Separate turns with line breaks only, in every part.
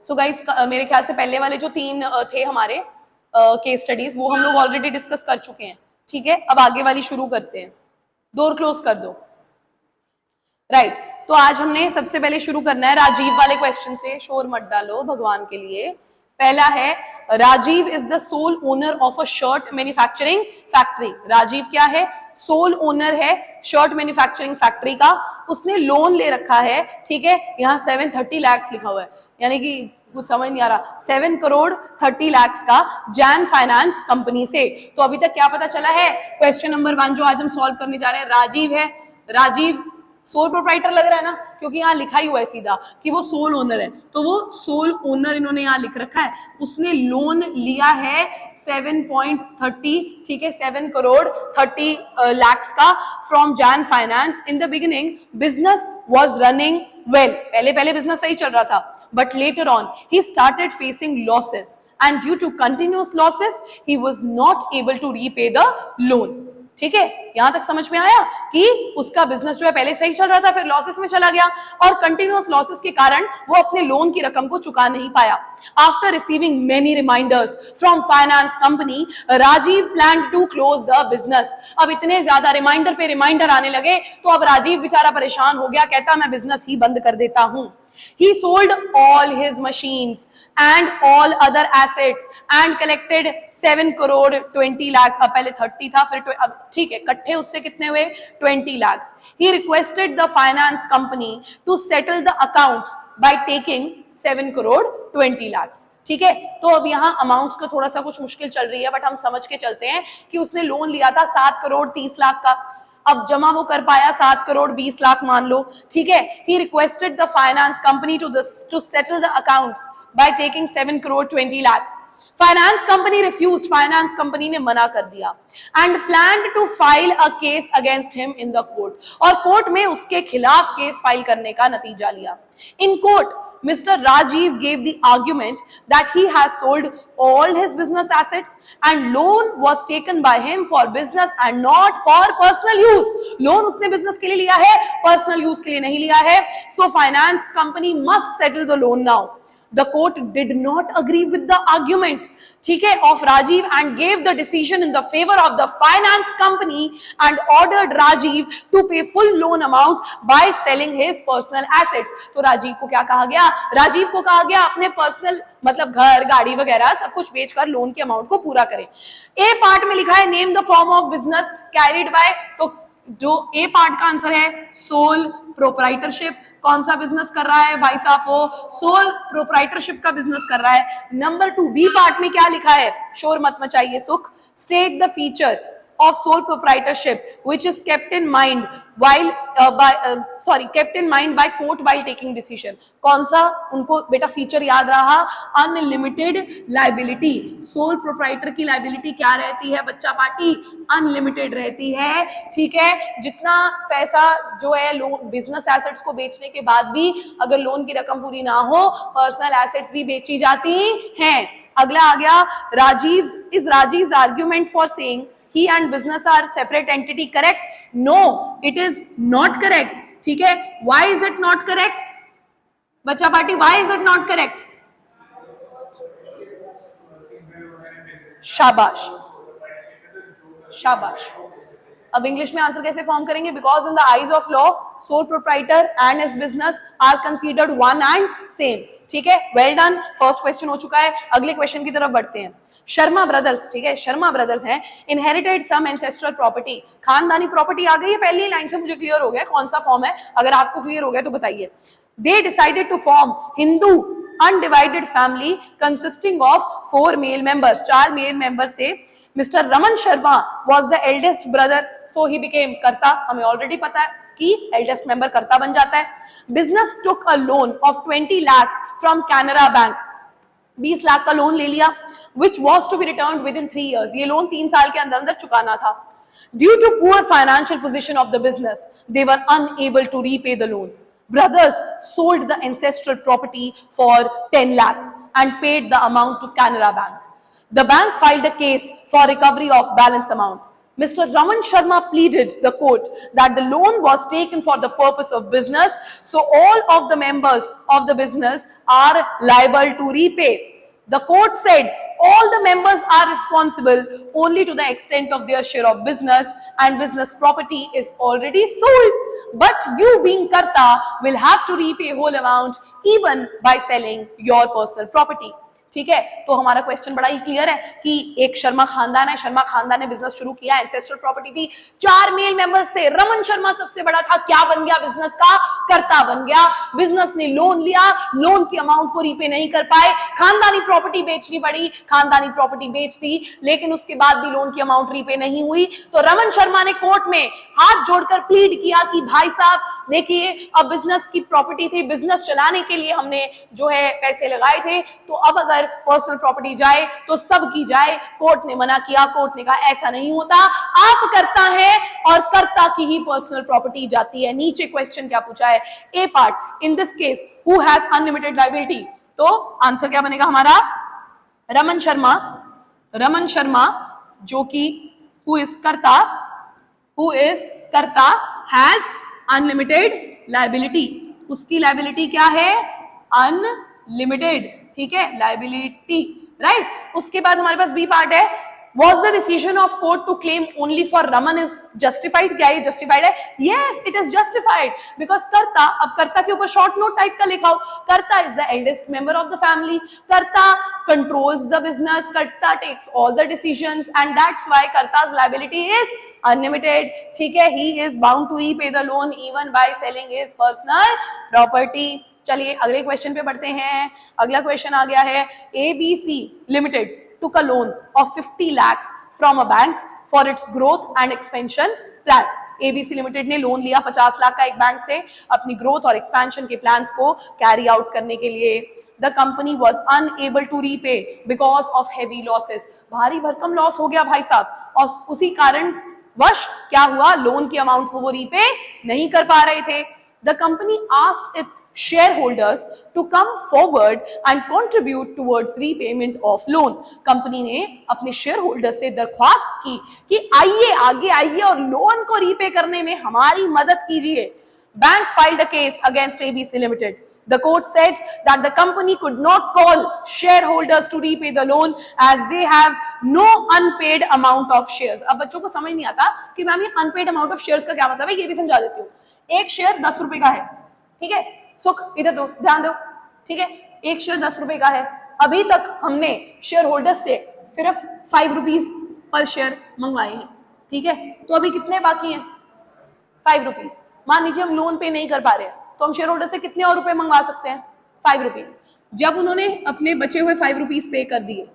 So guys मेरे ख्याल से पहले वाले जो 3 थे हमारे केस स्टडीज वो हम लोग ऑलरेडी डिस्कस कर चुके हैं, ठीक है। अब आगे वाली शुरू करते हैं। डोर क्लोज कर दो। राइट, तो आज हमने सबसे पहले शुरू करना है राजीव वाले क्वेश्चन से। शोर मत डालो भगवान के लिए। पहला है, Rajiv is the sole owner of a shirt manufacturing factory. Rajiv क्या है? सोल ओनर है शर्ट मैन्युफैक्चरिंग फैक्ट्री का। उसने लोन ले रखा है, ठीक है। यहाँ 730 लाख लिखा हुआ है, यानी कि कुछ समझ नहीं आ रहा, 7 करोड़ 30 लाख का जैन फाइनेंस कंपनी से। तो अभी तक क्या पता चला है? क्वेश्चन नंबर 1 जो आज हम सॉल्व करने जा रहे हैं, राजीव है। राजीव सोल प्रोप्राइटर लग रहा है ना, क्योंकि यहाँ लिखा ही हुआ है सीधा कि वो सोल ओनर है, तो वो सोल ओनर इन्होंने यहाँ लिख रखा है। उसने लोन लिया है 7.30, ठीक है, 7 करोड़ 30 लाख का from Jain finance. In the beginning business was running well, पहले पहले बिजनेस सही चल रहा था, but later on he started facing losses and due to continuous losses he was not able to repay the loan. ठीक है, यहां तक समझ में आया कि उसका बिजनेस जो है पहले सही चल रहा था, फिर लॉसेस में चला गया और कंटिन्यूअस लॉसेस के कारण वो अपने लोन की रकम को चुका नहीं पाया। After receiving many reminders from finance company, Rajiv plan to close the business. अब इतने ज्यादा रिमाइंडर पे रिमाइंडर आने लगे तो अब राजीव बेचारा परेशान हो गया, कहता मैं बिजनेस ही बंद कर देता हूं। He sold all his machines and all other assets and collected 7 crore 20 lakh. अब पहले 30 था, फिर अब ठीक है, इकट्ठे उससे कितने हुए? 20 lakh. He requested the finance company to settle the accounts by taking 7 crore 20 lakh. ठीक है, तो अब यहाँ अमाउंट्स का थोड़ा सा कुछ मुश्किल चल रही है, बट हम समझ के चलते हैं कि उसने लोन लिया था 7 करोड़ 30 लाख का। अब जमा वो कर पाया 7 करोड़ 20 लाख मान लो, ठीक है। He requested the finance company to settle the accounts by taking 7 crore 20 lakhs. Finance company refused, finance company ने मना कर दिया and planned to file a case against him in the court, और कोर्ट में उसके खिलाफ केस फाइल करने का नतीजा लिया। In court Mr. Rajiv gave the argument that he has sold all his business assets and loan was taken by him for business and not for personal use. Loan उसने business के लिए लिया है, personal use के लिए नहीं लिया है. So finance company must settle the loan now. The court did not agree with the argument, ठीक है, of Rajiv and gave the decision in the favor of the finance company and ordered Rajiv to pay full loan amount by selling his personal assets. तो राजीव को क्या कहा गया? राजीव को कहा गया अपने पर्सनल मतलब घर गाड़ी वगैरह सब कुछ बेचकर लोन के अमाउंट को पूरा करें। ए पार्ट में लिखा है name the form of business carried by, तो जो ए पार्ट का आंसर है सोल प्रोप्राइटरशिप। कौन सा बिजनेस कर रहा है भाई साहब? वो सोल प्रोप्राइटरशिप का बिजनेस कर रहा है। नंबर 2 बी पार्ट में क्या लिखा है? शोर मत मचाइए सुख। State the feature of sole proprietorship which is kept in mind while kept in mind by court while taking decision. कौन सा उनको बेटा फीचर याद रहा? Unlimited liability. सोल प्रोप्राइटर की लाइबिलिटी क्या रहती है बच्चा पार्टी? अनलिमिटेड रहती है, ठीक है। जितना पैसा जो है लोन बिजनेस एसेट्स को बेचने के बाद भी अगर लोन की रकम पूरी ना हो, पर्सनल एसेट्स भी बेची जाती हैं। अगला आ गया Rajiv's argument for saying he and business are separate entity correct? No, it is not correct, ठीक है। Why is it not correct? बच्चा party, why is it not correct? शाबाश शाबाश। अब इंग्लिश में आंसर कैसे फॉर्म करेंगे? Because in the eyes of law sole proprietor and his business are considered one and same, ठीक है। वेल डन, फर्स्ट क्वेश्चन हो चुका है। अगले क्वेश्चन की तरफ बढ़ते हैं। शर्मा ब्रदर्स, ठीक है, शर्मा ब्रदर्स हैं, इनहेरिटेड सम एंसेस्ट्रल प्रॉपर्टी। खानदानी प्रॉपर्टी आ गई है, पहली लाइन से मुझे क्लियर हो गया कौन सा फॉर्म है। अगर आपको क्लियर हो गया तो बताइए। They decided to form Hindu undivided family consisting of 4 male members, 4 male members थे। Mr. Raman Sharma was the eldest brother, so he became कर्ता। हमें ऑलरेडी पता है कि eldest member कर्ता बन जाता है। Business took a loan of 20 lakhs from Canara Bank, 20 lakh का लोन ले लिया, which was to be returned within 3 years. ये लोन 3 साल के अंदर अंदर चुकाना था। Due to poor financial position of the business, they were unable to repay the loan. Brothers sold the ancestral property for 10 lakhs and paid the amount to Canara Bank. The bank filed a case for recovery of balance amount. Mr. Raman Sharma pleaded the court that the loan was taken for the purpose of business, so all of the members of the business are liable to repay. The court said all the members are responsible only to the extent of their share of business, and business property is already sold. But you being Karta will have to repay whole amount even by selling your personal property. ठीक है, तो हमारा question बड़ा ही clear है कि एक शर्मा खानदान है, शर्मा खानदान ने बिजनेस शुरू किया, एंसेस्ट्रल प्रॉपर्टी थी, 4 मेल मेंबर्स थे, रमन शर्मा सबसे बड़ा था, क्या बन गया बिजनेस का? कर्ता बन गया। बिजनेस ने लोन लिया, लोन की अमाउंट को रीपे नहीं कर पाए, खानदानी प्रॉपर्टी बेचनी पड़ी, खानदानी प्रॉपर्टी बेच दी, लेकिन उसके बाद भी लोन की अमाउंट रीपे नहीं हुई, तो रमन शर्मा ने कोर्ट में हाथ जोड़कर प्लीड किया कि भाई साहब देखिए, अब बिजनेस की प्रॉपर्टी थी, बिजनेस चलाने के लिए हमने जो है पैसे लगाए थे, तो अब अगर पर्सनल प्रॉपर्टी जाए तो सब की जाए। कोर्ट ने मना किया, कोर्ट ने कहा ऐसा नहीं होता, आप करता है और कर्ता की ही पर्सनल प्रॉपर्टी जाती है। नीचे क्वेश्चन क्या पूछा है, A part, in this case who has unlimited liability, तो आंसर क्या बनेगा हमारा? रमन शर्मा जो कि who is karta has unlimited liability, उसकी लायबिलिटी क्या है? अनलिमिटेड, ठीक है, लायबिलिटी, राइट। उसके बाद हमारे पास बी पार्ट है, was the decision of court to claim only for Raman is justified? क्या ये justified है? Yes, it is justified because कर्ता, अब कर्ता के ऊपर short note टाइप का लिखा हो, कर्ता is the eldest member of the family, कर्ता controls the business, कर्ता takes all the decisions and that's why कर्ता's liability is unlimited, ठीक है, he is bound to repay the loan even by selling his personal property। चलिए अगले question पे बढ़ते हैं। अगला क्वेश्चन आ गया है, ABC Limited took a loan of 50 lakhs from a bank for its growth and expansion plans। ABC Limited ने loan लिया 50 लाख का एक बैंक से अपनी ग्रोथ और एक्सपेंशन के प्लान्स को कैरी आउट करने के लिए। The company was unable to repay because of heavy losses। भारी भरकम लॉस हो गया भाई साहब, और उसी कारण वश क्या हुआ, लोन की अमाउंट को वो रीपे नहीं कर पा रहे थे। The company asked its shareholders to come forward and contribute towards repayment of loan। Company ने अपने शेयर होल्डर से दरख्वास्त की कि आइए आगे आइए और लोन को रीपे करने में हमारी मदद कीजिए। Bank filed a case against ABC Limited। The court said that the company could not call shareholders to repay the loan as they have no unpaid amount of shares। अब बच्चों को समझ नहीं आता कि मैम ये unpaid amount of shares का क्या मतलब है, ये भी समझा देती हूँ। एक शेयर 10 रुपए का है, ठीक है, सुख इधर दो, ध्यान दो, ठीक है, एक शेयर 10 रुपए का है, अभी तक हमने शेयर होल्डर से सिर्फ 5 रुपीज पर शेयर मंगवाए हैं, ठीक है, तो अभी कितने बाकी हैं? 5 रुपीज। मान लीजिए हम लोन पे नहीं कर पा रहे हैं, तो हम शेयर होल्डर से कितने और रुपए मंगवा सकते हैं? 5 रुपीज। जब उन्होंने अपने बचे हुए 5 रुपीज पे कर दिए,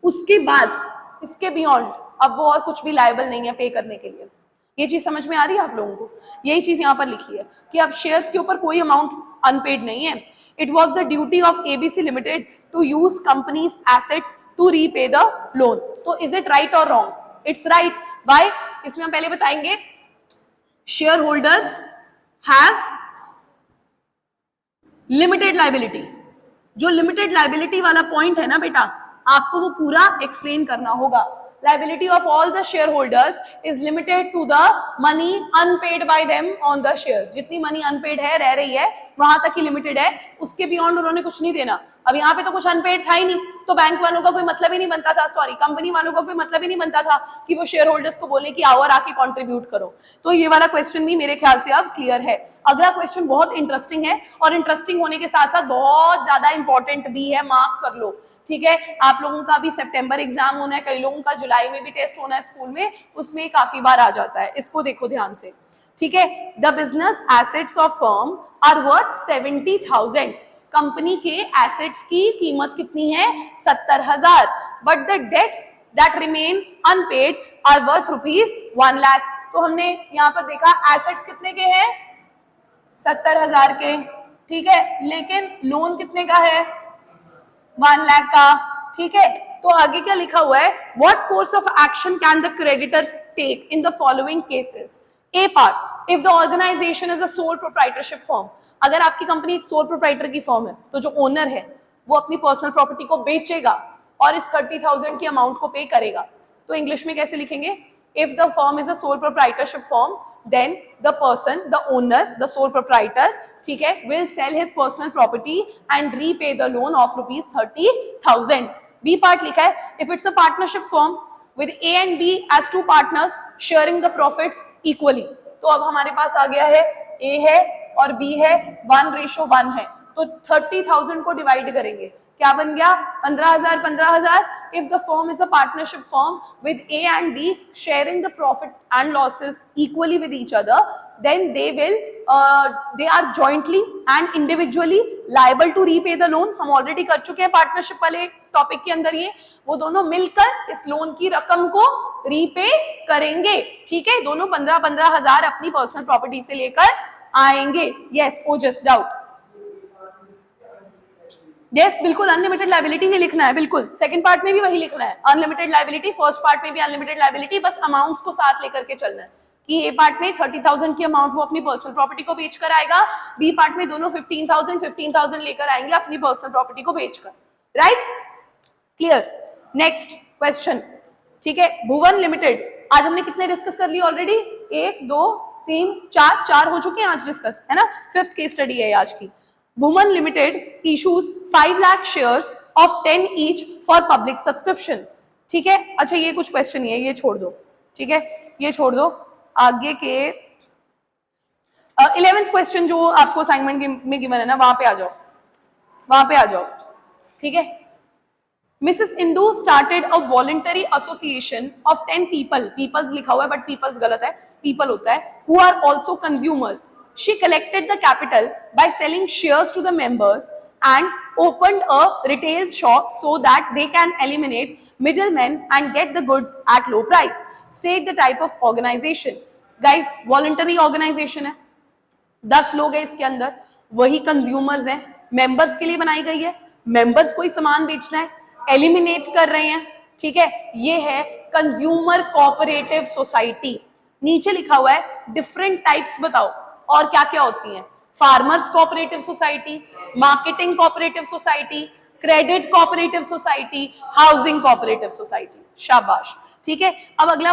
उसके बाद इसके बियॉन्ड अब वो और कुछ भी लायबल नहीं है पे करने के लिए। ये चीज समझ में आ रही है आप लोगों को? यही चीज यहाँ पर लिखी है कि अब शेयर्स के ऊपर कोई अमाउंट अनपेड नहीं है। It was the duty of ABC limited to use companies assets to repay the loan. तो इज इट राइट और रॉन्ग? It's right. बाय, इसमें हम पहले बताएंगे share holders have limited liability. जो लिमिटेड लायबिलिटी वाला पॉइंट है ना बेटा, आपको वो पूरा एक्सप्लेन करना होगा। Liability of all the shareholders is limited to the money unpaid by them on the shares। जितनी मनी अनपेड है, रह रही है, वहां तक ही लिमिटेड है, उसके बियॉन्ड उन्होंने कुछ नहीं देना। अब यहाँ पे तो कुछ अनपेड था ही नहीं, तो बैंक वालों का कोई मतलब ही नहीं बनता था, सॉरी कंपनी वालों का कोई मतलब ही नहीं बनता था कि वो शेयर होल्डर्स को बोले कि आओ और आके कंट्रीब्यूट करो। तो ये वाला क्वेश्चन भी मेरे ख्याल से अब क्लियर है। अगला क्वेश्चन बहुत इंटरेस्टिंग है, और इंटरेस्टिंग होने के साथ साथ बहुत ज्यादा इंपॉर्टेंट भी है, मार्क कर लो, ठीक है। आप लोगों का भी सितंबर एग्जाम होना है, कई लोगों का जुलाई में भी टेस्ट होना है स्कूल में, उसमें काफी बार आ जाता है, इसको देखो ध्यान से, ठीक है। The business assets of firm are worth 70,000। Company के एसेट्स की कीमत कितनी है? 70,000। But the debts that remain unpaid are worth ₹1 lakh. तो हमने यहाँ पर देखा एसेट्स कितने के हैं? 70,000 के, ठीक है, लेकिन लोन कितने का है? 1 लाख का, ठीक है। तो आगे क्या लिखा हुआ है? What course of action can the creditor take in the following cases? A part, if the organization is a sole proprietorship firm। अगर आपकी कंपनी एक सोल प्रोप्राइटर की फर्म है, तो जो ओनर है वो अपनी पर्सनल प्रॉपर्टी को बेचेगा और इस 30,000 की अमाउंट को पे करेगा। तो इंग्लिश में कैसे लिखेंगे? If the firm is a sole proprietorship firm, then the person, the owner, the sole proprietor, ठीक है, will sell his personal property and repay the loan of rupees 30,000. B part लिखा है, if it's a partnership firm with A and B as two partners sharing the profits equally. तो अब हमारे पास आ गया है A है और B है, 1:1 है, तो 30,000 को डिवाइड करेंगे, क्या बन गया 15,000 15,000. If the firm is a partnership firm with A and B sharing the profit and losses equally with each other, then they are jointly and individually liable to repay the loan. हम already कर चुके हैं partnership वाले topic के अंदर, ये वो दोनों मिलकर इस लोन की रकम को रीपे करेंगे. ठीक है, दोनों 15,000 अपनी पर्सनल प्रॉपर्टी से लेकर आएंगे. यस, ओ जस्ट डाउट. यस, बिल्कुल अनलिमिटेड लायबिलिटी ही लिखना है, बिल्कुल सेकंड पार्ट में भी वही लिखना है, अनलिमिटेड लायबिलिटी, फर्स्ट पार्ट में भी अनलिमिटेड लायबिलिटी, बस अमाउंट्स को साथ लेकर के चलना है कि ए पार्ट में 30,000 की अमाउंट वो अपनी पर्सनल प्रॉपर्टी को बेचकर आएगा, बी पार्ट में दोनों 15,000 लेकर आएंगे अपनी पर्सनल प्रॉपर्टी को बेचकर. Right, clear. Next question. ठीक है, भुवन लिमिटेड, आज हमने कितने डिस्कस कर लिए ऑलरेडी, 1 2 3 4 हो चुके हैं आज डिस्कस, है ना. 5th केस स्टडी है आज की. Bhuman Limited issues 5 lakh shares of 10 each for public subscription. ठीक है, अच्छा ये कुछ क्वेश्चन नहीं है, ये छोड़ दो. ठीक है, ये छोड़ दो. आगे के 11th क्वेश्चन जो आपको असाइनमेंट में गिवन है ना, वहां पे आ जाओ, वहां पे आ जाओ. ठीक है, Mrs. Indu started a voluntary association of 10 people. Peoples लिखा हुआ है बट peoples गलत है, people होता है, who are also consumers. She collected the capital by selling shares to the members and opened a retail shop so that they can eliminate middlemen and get the goods at low price. State the type of organization. Guys, voluntary organization है, 10 लोग हैं इसके अंदर, वही consumers हैं, members के लिए बनाई गई है, मेंबर्स को ही सामान बेचना है, एलिमिनेट कर रहे हैं. ठीक है, ये है कंज्यूमर कोऑपरेटिव सोसाइटी. नीचे लिखा हुआ है डिफरेंट टाइप्स बताओ और क्या क्या होती हैं. Farmers cooperative society, marketing cooperative society, credit cooperative society, housing cooperative society. शाबाश. ठीक है, अब अगला